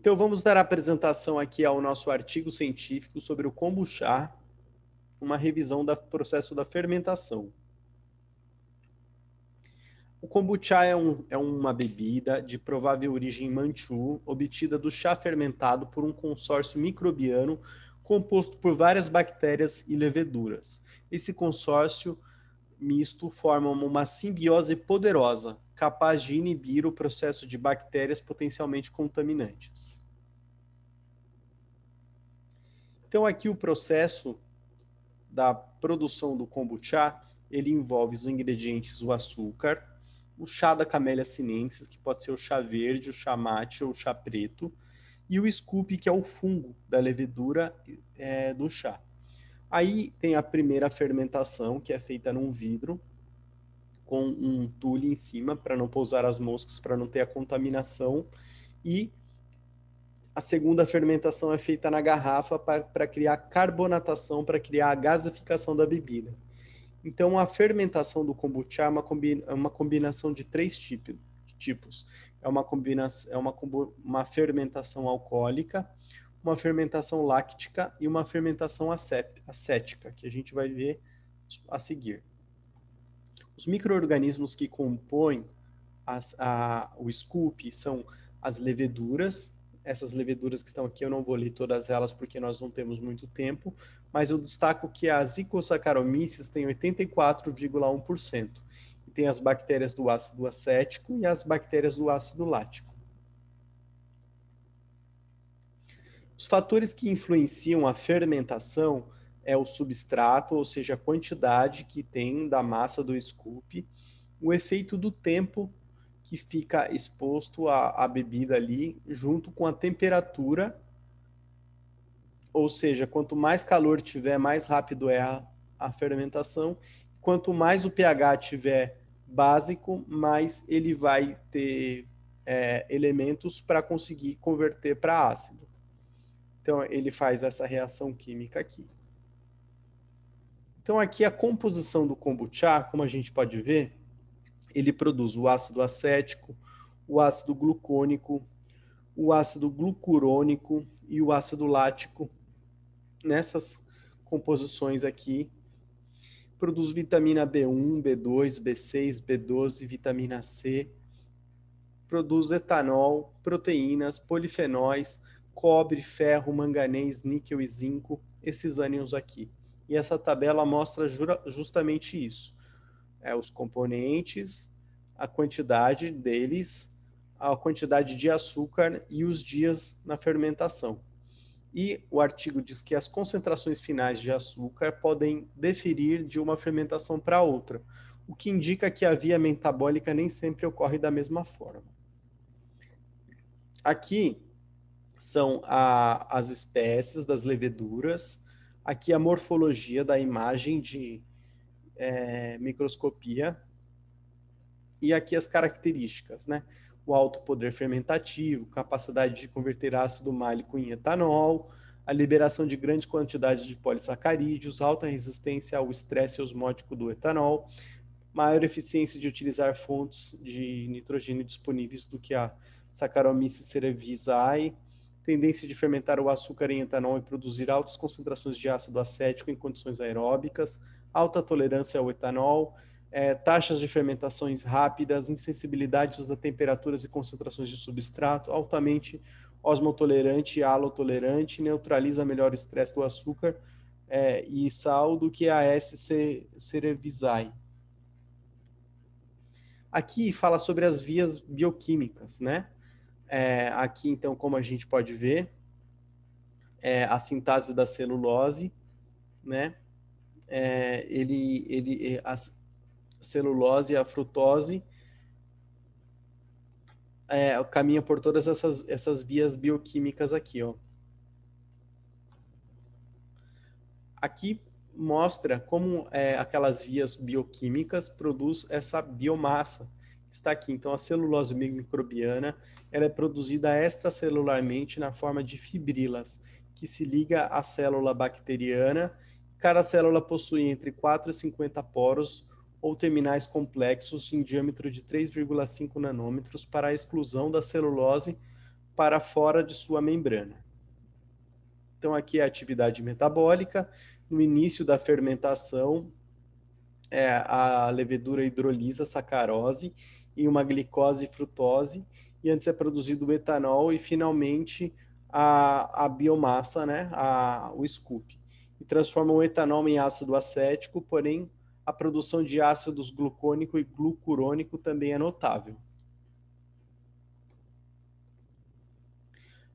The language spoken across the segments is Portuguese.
Então, vamos dar a apresentação aqui ao nosso artigo científico sobre o kombucha, uma revisão do processo da fermentação. O kombucha é uma bebida de provável origem manchu, obtida do chá fermentado por um consórcio microbiano composto por várias bactérias e leveduras. Esse consórcio misto forma uma simbiose poderosa, capaz de inibir o processo de bactérias potencialmente contaminantes. Então, aqui o processo da produção do kombucha, ele envolve os ingredientes o açúcar, o chá da camélia sinensis, que pode ser o chá verde, o chá mate ou o chá preto, e o scoop, que é o fungo da levedura do chá. Aí tem a primeira fermentação, que é feita num vidro, com um tule em cima, para não pousar as moscas, para não ter a contaminação, e a segunda fermentação é feita na garrafa para criar carbonatação, para criar a gasificação da bebida. Então, a fermentação do kombucha é uma combinação de três tipos. Uma fermentação alcoólica, uma fermentação láctica e uma fermentação acética, que a gente vai ver a seguir. Os micro-organismos que compõem o scoop são as leveduras. Essas leveduras que estão aqui, eu não vou ler todas elas porque nós não temos muito tempo, mas eu destaco que as Icossaccharomyces têm 84,1%. E tem as bactérias do ácido acético e as bactérias do ácido lático. Os fatores que influenciam a fermentação é o substrato, ou seja, a quantidade que tem da massa do scoop, o efeito do tempo que fica exposto à bebida ali, junto com a temperatura, ou seja, quanto mais calor tiver, mais rápido é a fermentação. Quanto mais o pH tiver básico, mais ele vai ter elementos para conseguir converter para ácido. Então, ele faz essa reação química aqui. Então, aqui a composição do kombucha, como a gente pode ver, ele produz o ácido acético, o ácido glucônico, o ácido glucurônico e o ácido lático. Nessas composições aqui, produz vitamina B1, B2, B6, B12, vitamina C, produz etanol, proteínas, polifenóis, cobre, ferro, manganês, níquel e zinco, esses ânions aqui. E essa tabela mostra justamente isso. Os componentes, a quantidade deles, a quantidade de açúcar e os dias na fermentação. E o artigo diz que as concentrações finais de açúcar podem diferir de uma fermentação para outra, o que indica que a via metabólica nem sempre ocorre da mesma forma. Aqui são as espécies das leveduras, aqui a morfologia da imagem de microscopia, e aqui as características, né? O alto poder fermentativo, capacidade de converter ácido málico em etanol, a liberação de grandes quantidades de polissacarídeos, alta resistência ao estresse osmótico do etanol, maior eficiência de utilizar fontes de nitrogênio disponíveis do que a Saccharomyces cerevisiae, tendência de fermentar o açúcar em etanol e produzir altas concentrações de ácido acético em condições aeróbicas, alta tolerância ao etanol, taxas de fermentações rápidas, insensibilidades a temperaturas e concentrações de substrato, altamente osmotolerante e halotolerante, neutraliza melhor o estresse do açúcar e sal do que a S. cerevisiae. Aqui fala sobre as vias bioquímicas, né? Aqui, então, como a gente pode ver, a sintase da celulose, né? A celulose e a frutose caminha por todas essas vias bioquímicas aqui, ó. Aqui mostra como aquelas vias bioquímicas produz essa biomassa. Está aqui, então, a celulose microbiana, ela é produzida extracelularmente na forma de fibrilas, que se liga à célula bacteriana. Cada célula possui entre 4 e 50 poros ou terminais complexos em diâmetro de 3,5 nanômetros para a exclusão da celulose para fora de sua membrana. Então, aqui é a atividade metabólica. No início da fermentação, a levedura hidrolisa a sacarose em uma glicose e frutose, e antes é produzido o etanol e, finalmente, a biomassa, né, o scoop. E transforma o etanol em ácido acético, porém, a produção de ácidos glucônico e glucurônico também é notável.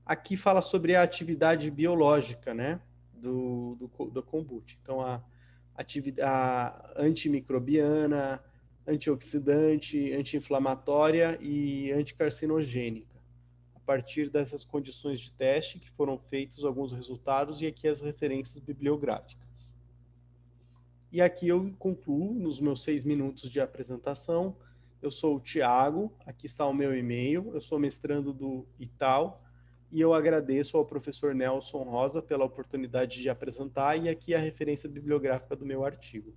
Aqui fala sobre a atividade biológica, né, do kombucha. Então, a antimicrobiana, antioxidante, anti-inflamatória e anticarcinogênica. A partir dessas condições de teste que foram feitos alguns resultados e aqui as referências bibliográficas. E aqui eu concluo nos meus 6 minutos de apresentação. Eu sou o Thiago, aqui está o meu e-mail, eu sou mestrando do ITAL, e eu agradeço ao professor Nelson Rosa pela oportunidade de apresentar, e aqui a referência bibliográfica do meu artigo.